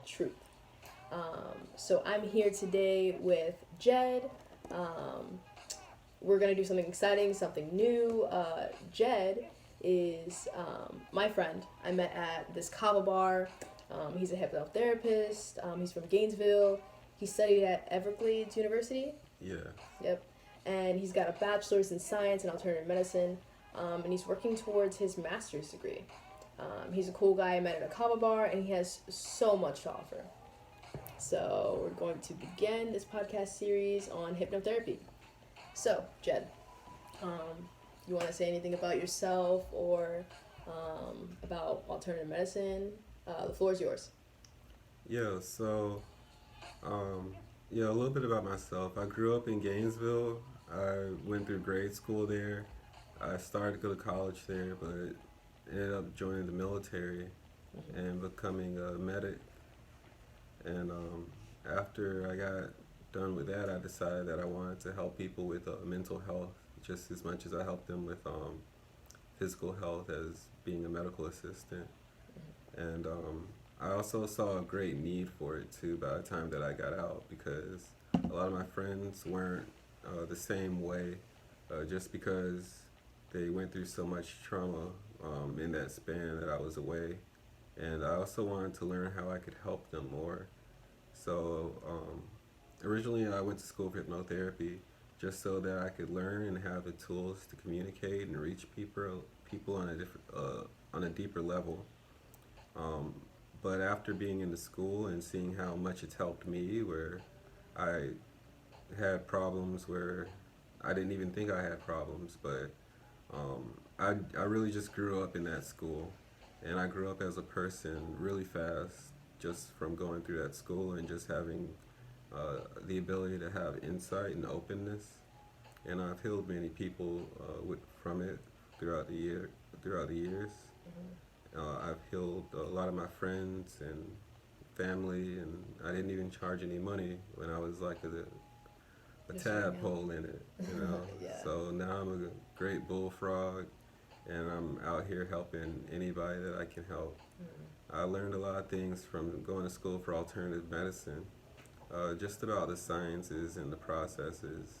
truth. So I'm here today with Jed. Um, we're gonna do something exciting, something new. Jed is my friend. I met at this kava bar. He's a hypnotherapist. He's from Gainesville. He studied at Everglades University. Yeah. Yep. And he's got a bachelor's in science and alternative medicine. And he's working towards his master's degree. He's a cool guy I met at a kava bar, and he has so much to offer. So we're going to begin this podcast series on hypnotherapy. So, Jed, you want to say anything about yourself or about alternative medicine? The floor is yours. Yeah, so, yeah, a little bit about myself. I grew up in Gainesville. I went through grade school there. I started to go to college there, but ended up joining the military and becoming a medic. And after I got done with that, I decided that I wanted to help people with mental health just as much as I help them with physical health as being a medical assistant. And I also saw a great need for it too by the time that I got out because a lot of my friends weren't the same way just because they went through so much trauma in that span that I was away. And I also wanted to learn how I could help them more. So originally I went to school for hypnotherapy just so that I could learn and have the tools to communicate and reach people on a different on a deeper level. Um, but after being in the school and seeing how much it's helped me, where I had problems where I didn't even think I had problems, but I really just grew up in that school. And I grew up as a person really fast just from going through that school and just having the ability to have insight and openness. And I've healed many people from it throughout throughout the years. I've healed a lot of my friends and family, and I didn't even charge any money when I was like a Just hanging out. tadpole in it, you know. Yeah. So now I'm a great bullfrog, and I'm out here helping anybody that I can help. I learned a lot of things from going to school for alternative medicine, just about the sciences and the processes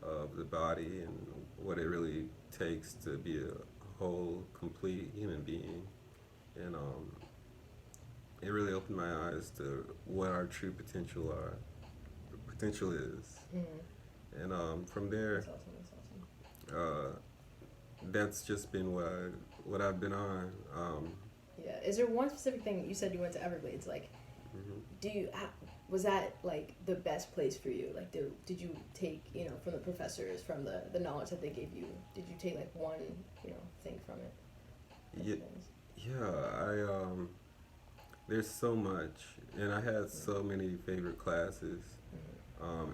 of the body and what it really takes to be a whole, complete human being. And it really opened my eyes to what our true potential is. And from there, That's awesome. That's awesome. uh, that's just been what I've been on. Yeah. Is there one specific thing you said you went to Everglades? Like, Mhm. was that like the best place for you? Like, did you take from the professors, from the knowledge that they gave you? Did you take like one thing from it? Yeah, Couple things. yeah. There's so much, and I had so many favorite classes.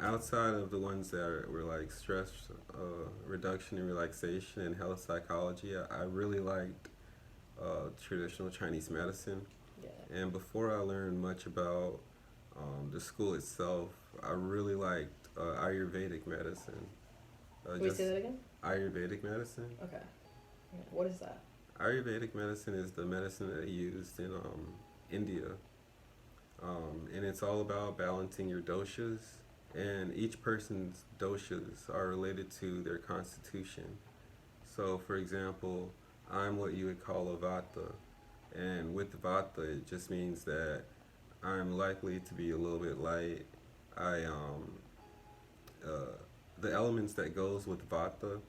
Outside of the ones that were like stress reduction and relaxation and health psychology, I really liked traditional Chinese medicine. Yeah. And before I learned much about the school itself, I really liked Ayurvedic medicine. Wait, Just say that again. Ayurvedic medicine. Okay. Yeah. What is that? Ayurvedic medicine is the medicine that they used in India, and it's all about balancing your doshas. And each person's doshas are related to their constitution. So, for example, I'm what you would call a vata, and with vata, it just means that I'm likely to be a little bit light. I uh, the elements that goes with vata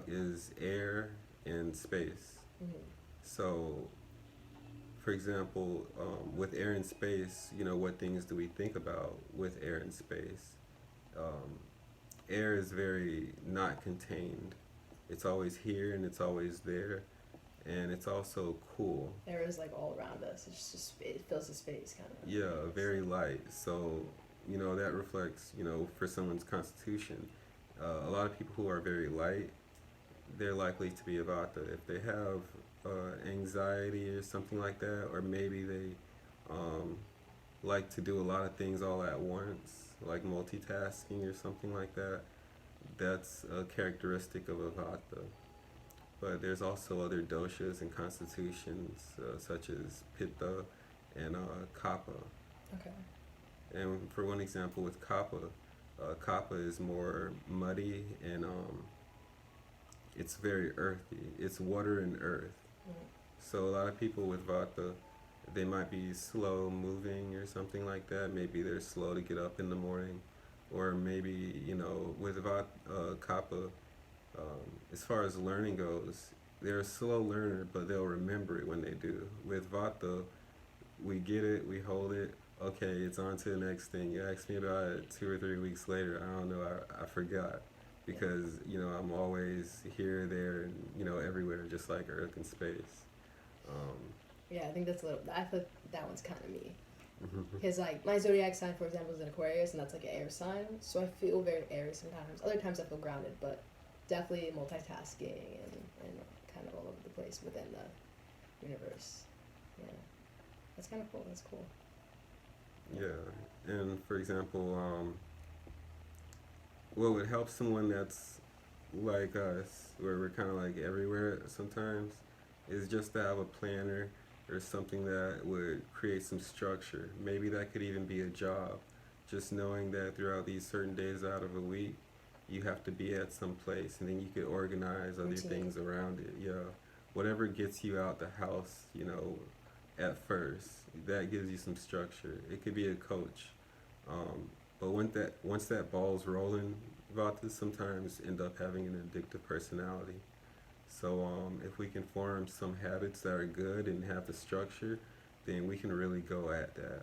is air and space. Mm-hmm. So, for example, with air and space, what things do we think about with air and space? Um, Air is very not contained. It's always here and it's always there, and it's also cool. Air is like all around us. It's just it fills the space, kind of. Yeah, very light. So, that reflects, for someone's constitution. A lot of people who are very light, they're likely to be a vata. If they have anxiety or something like that, or maybe they um, like to do a lot of things all at once, like multitasking or something like that, that's a characteristic of a vata. But there's also other doshas and constitutions such as pitta and kapha. Okay. And for one example, with kappa, kappa is more muddy and it's very earthy. It's water and earth. Mm. So a lot of people with vata, they might be slow moving or something like that. Maybe they're slow to get up in the morning, or maybe with kappa, as far as learning goes, they're a slow learner, but they'll remember it when they do. With vata, we get it, we hold it. Okay, it's on to the next thing. You ask me about it 2 or 3 weeks later. I don't know. I forgot because I'm always here, there, and everywhere, just like Earth and space. Um, Yeah, I think that's a little. I feel that one's kind of me. mhm. Because like my zodiac sign, for example, is an Aquarius, and that's like an air sign. So I feel very airy sometimes. Other times I feel grounded, but definitely multitasking and kind of all over the place within the universe. Yeah, that's kind of cool. That's cool. Yeah, and for example, what would help someone that's like us, where we're kind of like everywhere sometimes, is just to have a planner or something that would create some structure. Maybe that could even be a job. Just knowing that throughout these certain days out of a week, you have to be at some place, and then you could organize other Routine. things around it. Yeah, whatever gets you out the house, at first, that gives you some structure. It could be a coach, but once that ball's rolling, Vatas sometimes end up having an addictive personality. So if we can form some habits that are good and have the structure, then we can really go at that.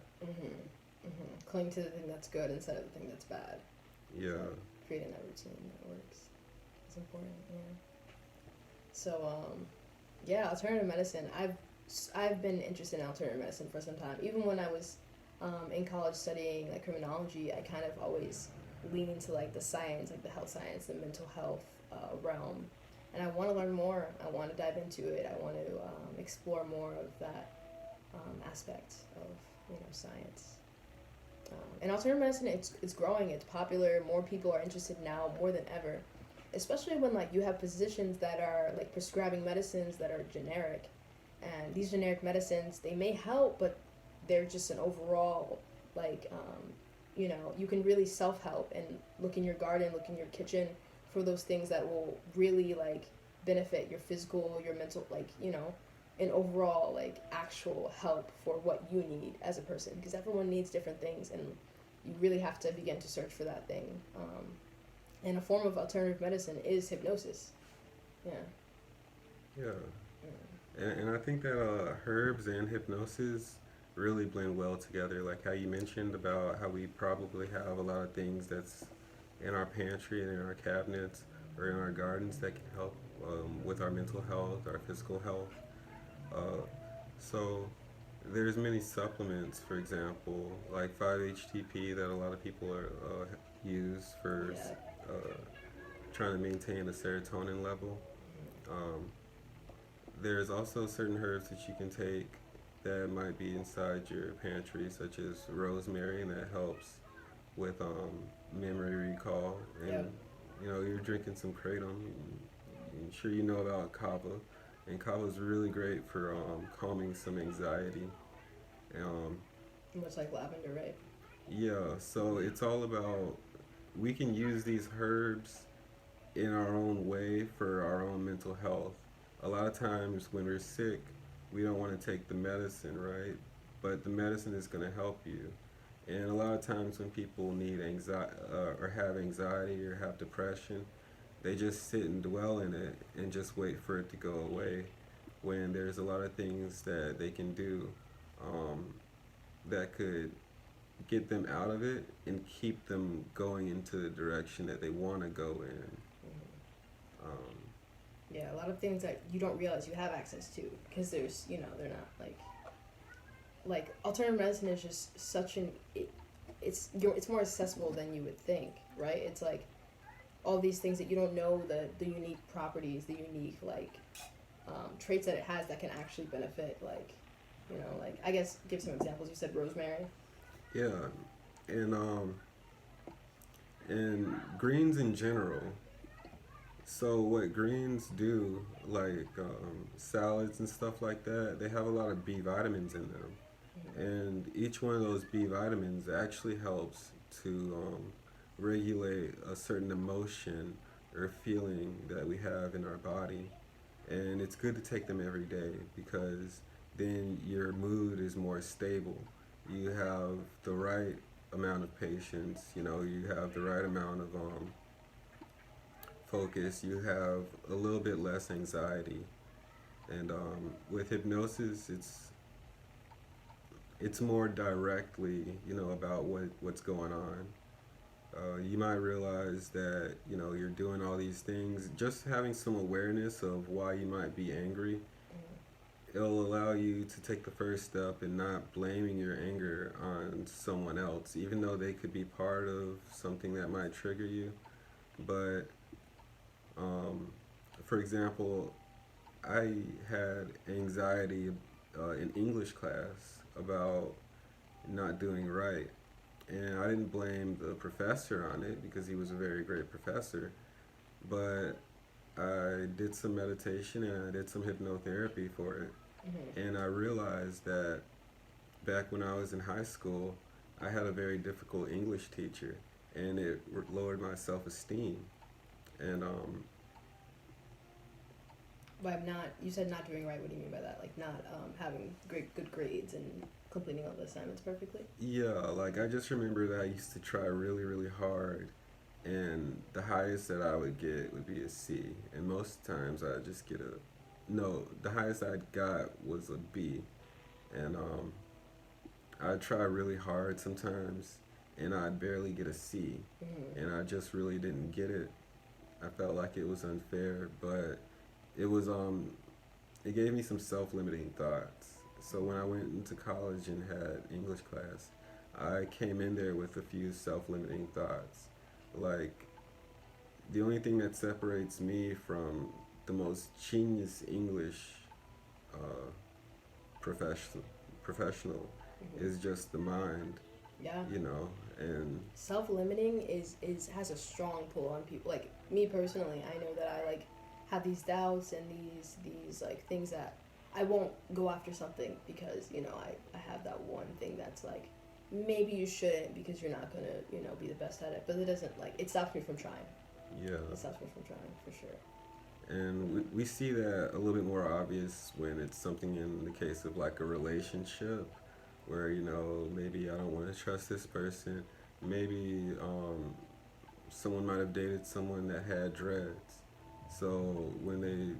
Cling to the thing that's good instead of the thing that's bad. Yeah. So creating that routine that works is important. Yeah. So yeah, alternative medicine. I've been interested in alternative medicine for some time. Even when I was in college studying like criminology, I kind of always lean into like the science, like the health science, the mental health realm, and I want to learn more. I want to dive into it. I want to explore more of that aspect of science. And alternative medicine, it's growing. It's popular. More people are interested now more than ever, especially when like you have physicians that are like prescribing medicines that are generic, and these generic medicines they may help, but they're just an overall like you can really self-help and look in your garden, look in your kitchen for those things that will really like benefit your physical, your mental, like an overall like actual help for what you need as a person, because everyone needs different things, and you really have to begin to search for that thing. And a form of alternative medicine is hypnosis. Yeah. Yeah. And I think that herbs and hypnosis really blend well together. Like how you mentioned about how we probably have a lot of things that's in our pantry and in our cabinets or in our gardens that can help with our mental health, our physical health. So there's many supplements, for example, like 5-HTP that a lot of people are use for Yeah. uh, trying to maintain a serotonin level. Um, there's also certain herbs that you can take that might be inside your pantry, such as rosemary, and that helps with memory recall. Yeah. And you're drinking some kratom. I'm sure you know about kava, and kava is really great for calming some anxiety. Um, Much like lavender, right? yeah, so it's all about we can use these herbs in our own way for our own mental health. A lot of times when we're sick, we don't want to take the medicine, right? But the medicine is going to help you. And a lot of times when people need anxiety or have anxiety or have depression, they just sit and dwell in it and just wait for it to go away. When there's a lot of things that they can do um, that could get them out of it and keep them going into the direction that they want to go in. Um, Yeah, a lot of things that you don't realize you have access to, because there's they're not like alternative medicine is just such an it's more accessible than you would think, right? It's like all these things that you don't know, the unique properties, the unique like traits that it has that can actually benefit, like like I guess give some examples. You said rosemary. yeah, and and greens in general. So what greens do, like salads and stuff like that, they have a lot of B vitamins in them. And each one of those B vitamins actually helps to regulate a certain emotion or feeling that we have in our body. And it's good to take them every day because then your mood is more stable. You have the right amount of patience, you have the right amount of focus, you have a little bit less anxiety. And with hypnosis, it's more directly, about what's going on. You might realize that you're doing all these things. Just having some awareness of why you might be angry, it'll allow you to take the first step and not blaming your anger on someone else, even though they could be part of something that might trigger you. But um, for example, I had anxiety in English class about not doing right. And I didn't blame the professor on it because he was a very great professor. But I did some meditation and I did some hypnotherapy for it. And I realized that back when I was in high school, I had a very difficult English teacher and it lowered my self esteem. And You said not doing right. What do you mean by that? Like not having good grades and completing all the assignments perfectly? yeah, like I just remember that I used to try really, really hard, and the highest that I would get would be a C, and most times I'd just get a no. The highest I got was a B, and I'd try really hard sometimes, and I'd barely get a C, and I just really didn't get it. I felt like it was unfair, but it was it gave me some self-limiting thoughts. So when I went into college and had English class, I came in there with a few self-limiting thoughts. Like the only thing that separates me from the most genius English uh, professional is just the mind, Yeah. and Self-limiting is has a strong pull on people. Like me personally, I know that I like have these doubts and these like things that I won't go after something because I have that one thing that's like maybe you shouldn't because you're not gonna be the best at it, but it doesn't like it stops me from trying. yeah. It stops me from trying for sure. And we see that a little bit more obvious when it's something in the case of like a relationship where, maybe I don't want to trust this person. Maybe someone might have dated someone that had dreads. So when they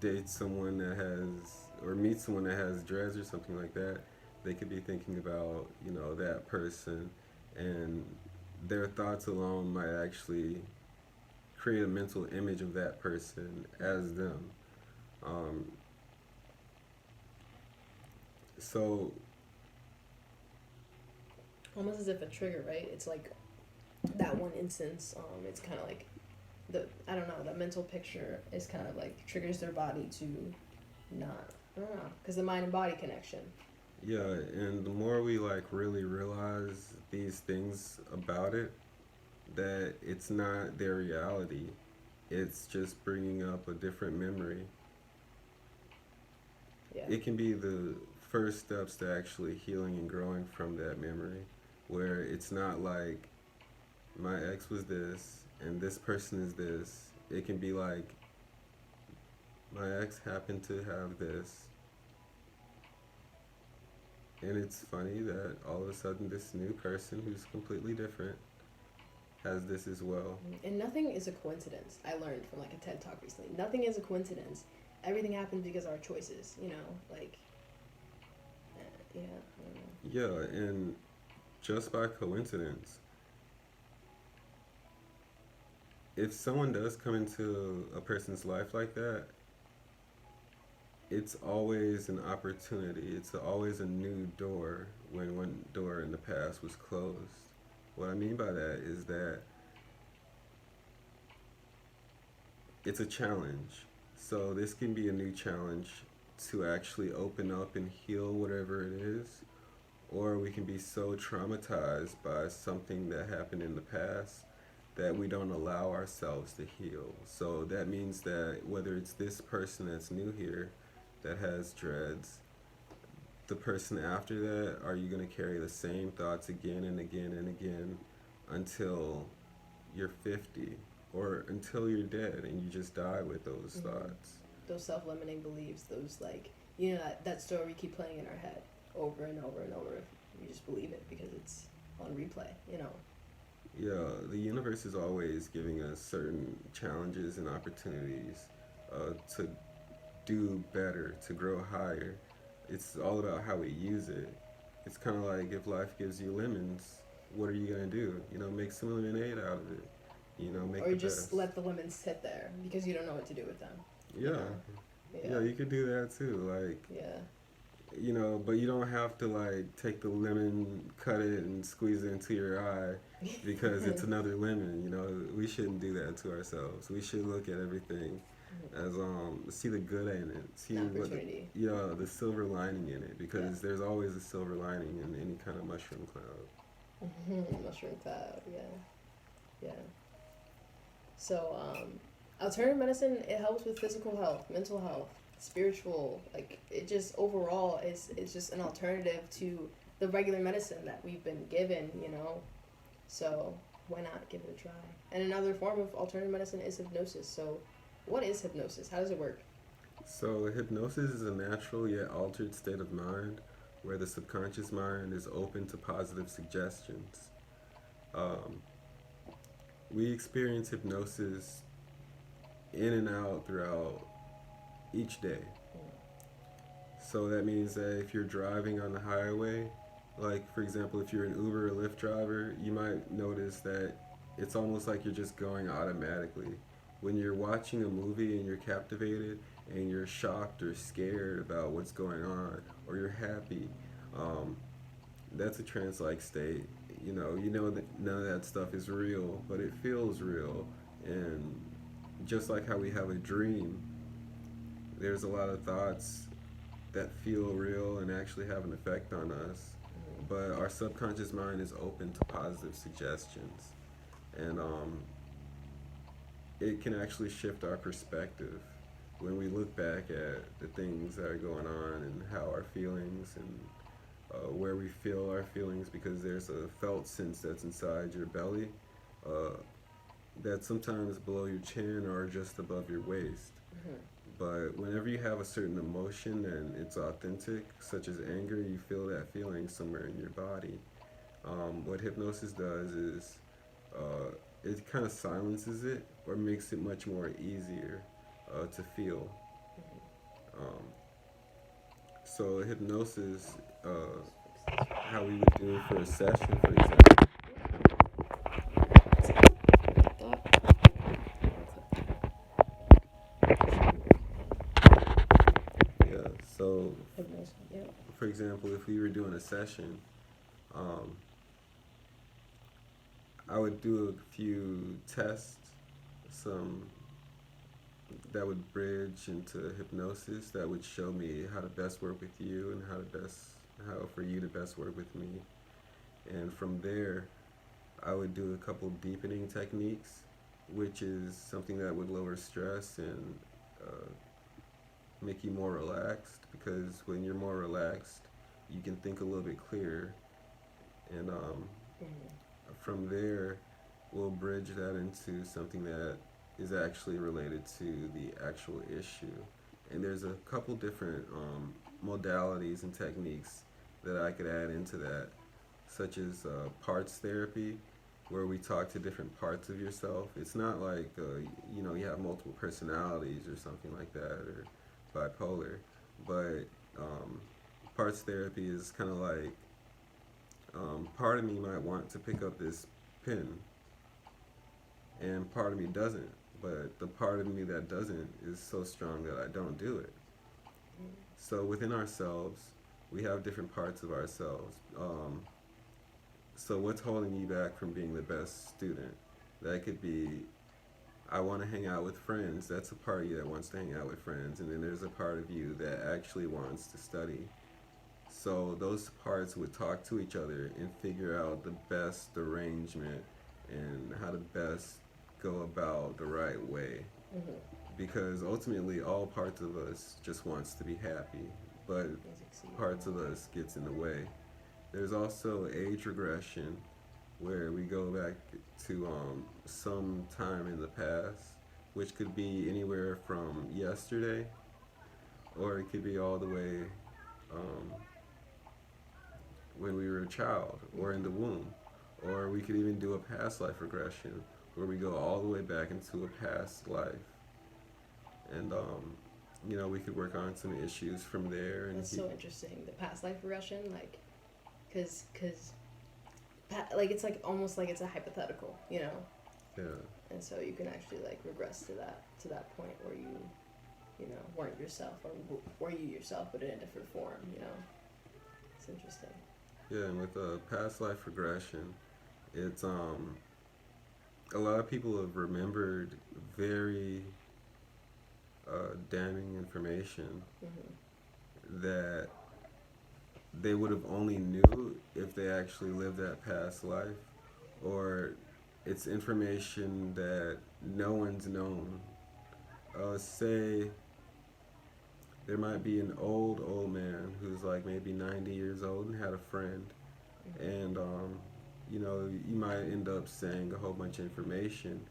date someone that has, or meet someone that has dreads or something like that, they could be thinking about, that person, and their thoughts alone might actually create a mental image of that person as them. Um, so, Almost as if a trigger, right? It's like that one instance. It's kind of like I don't know, the mental picture is kind of like triggers their body to not, I don't know, because the mind and body connection. yeah, and the more we like really realize these things about it, that it's not their reality, it's just bringing up a different memory. Yeah. It can be the first steps to actually healing and growing from that memory, where it's not like my ex was this and this person is this. It can be like my ex happened to have this, and it's funny that all of a sudden this new person who's completely different has this as well. And nothing is a coincidence. I learned from like a TED talk recently. Nothing is a coincidence. Everything happens because of our choices. Like yeah. I don't know. Yeah, and just by coincidence, if someone does come into a person's life like that, it's always an opportunity. It's always a new door when one door in the past was closed. What I mean by that is that it's a challenge. So this can be a new challenge to actually open up and heal whatever it is, or we can be so traumatized by something that happened in the past that we don't allow ourselves to heal. So that means that whether it's this person that's new here that has dreads, the person after that, are you going to carry the same thoughts again and again and again until you're 50 or until you're dead and you just die with those thoughts? Those self-limiting beliefs, those like, you know, that story we keep playing in our head over and over and over. We just believe it because it's on replay, you know. Yeah, the universe is always giving us certain challenges and opportunities to do better, to grow higher. It's all about how we use it. It's kind of like if life gives you lemons, what are you gonna do? You know, make some lemonade out of it. You know, make Or the you just best. let the lemons sit there because you don't know what to do with them. Yeah, You know? yeah, you could do that too. Like, Yeah. you know, but you don't have to like take the lemon, cut it, and squeeze it into your eye because it's another lemon. You know, we shouldn't do that to ourselves. We should look at everything as see the good in it, see An what opportunity. the silver lining in it because there's always a silver lining in any kind of mushroom cloud. Mushroom cloud, yeah. Yeah. So, alternative medicine, it helps with physical health, mental health, spiritual, like, it just overall is just an alternative to the regular medicine that we've been given, you know? So, why not give it a try? And another form of alternative medicine is hypnosis. So, what is hypnosis? How does it work? So hypnosis is a natural yet altered state of mind where the subconscious mind is open to positive suggestions. Um, we experience hypnosis in and out throughout each day. So that means that if you're driving on the highway, like for example, if you're an Uber or Lyft driver, you might notice that it's almost like you're just going automatically. When you're watching a movie and you're captivated and you're shocked or scared about what's going on, or you're happy, um, that's a trance-like state. You know that none of that stuff is real, but it feels real. And just like how we have a dream, there's a lot of thoughts that feel real and actually have an effect on us. But our subconscious mind is open to positive suggestions. And it can actually shift our perspective when we look back at the things that are going on and how our feelings and where we feel our feelings because there's a felt sense that's inside your belly uh, that sometimes below your chin or just above your waist. But whenever you have a certain emotion and it's authentic, such as anger, you feel that feeling somewhere in your body. What hypnosis does is it kind of silences it or makes it much more easier to feel. Um, so hypnosis, how we would do it for a session, for example. Yeah. So, Hypnosis, yeah. for example, if we were doing a session, um, I would do a few tests, some that would bridge into hypnosis that would show me how to best work with you and how for you to best work with me. And from there, I would do a couple deepening techniques, which is something that would lower stress and uh, make you more relaxed. Because when you're more relaxed, you can think a little bit clearer. And from there, we'll bridge that into something that is actually related to the actual issue. And there's a couple different modalities and techniques that I could add into that, such as parts therapy, where we talk to different parts of yourself. It's not like you have multiple personalities or something like that or bipolar, but parts therapy is kind of like part of me might want to pick up this pen, and part of me doesn't. But the part of me that doesn't is so strong that I don't do it. So within ourselves, we have different parts of ourselves. So what's holding you back from being the best student? That could be, I want to hang out with friends. That's a part of you that wants to hang out with friends. And then there's a part of you that actually wants to study. So those parts would talk to each other and figure out the best arrangement and how to best go about the right way. Because ultimately all parts of us just wants to be happy, but and succeed. parts of us gets in the way. There's also age regression, where we go back to some time in the past, which could be anywhere from yesterday, or it could be all the way um, when we were a child or in the womb. Or we could even do a past life regression, where we go all the way back into a past life. And, we could work on some issues from there. And That's so interesting. The past life regression, like, cause like it's like almost like it's a hypothetical, yeah. And so you can actually like regress to that point where you know weren't yourself, or were you yourself but in a different form. It's interesting. Yeah, and with past life regression, it's a lot of people have remembered very damning information that they would have only knew if they actually lived that past life, or it's information that no one's known. Say there might be an old man who's like maybe 90 years old and had a friend, and you might end up saying a whole bunch of information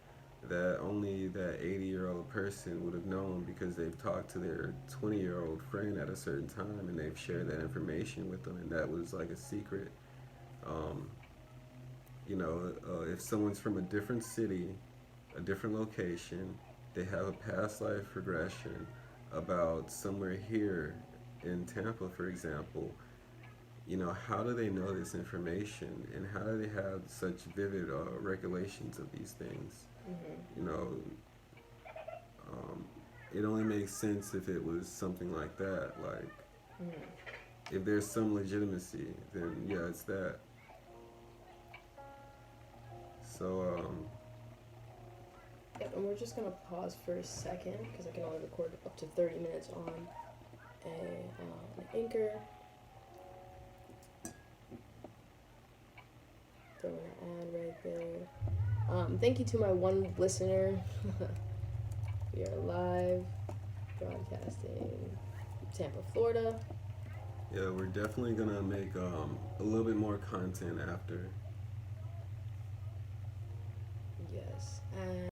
that only that 80-year-old person would have known, because they've talked to their 20-year-old friend at a certain time and they've shared that information with them, and that was like a secret. Um, if someone's from a different city, a different location, they have a past life regression about somewhere here in Tampa, for example, how do they know this information, and how do they have such vivid recollections of these things? You know, it only makes sense if it was something like that. Like, if there's some legitimacy, then yeah, it's that. So, Yep, and we're just gonna pause for a second because I can only record up to 30 minutes on an Anchor. Throwing an ad right there. Thank you to my one listener. We are live broadcasting Tampa, Florida. yeah, we're definitely gonna make a little bit more content after. Yes, and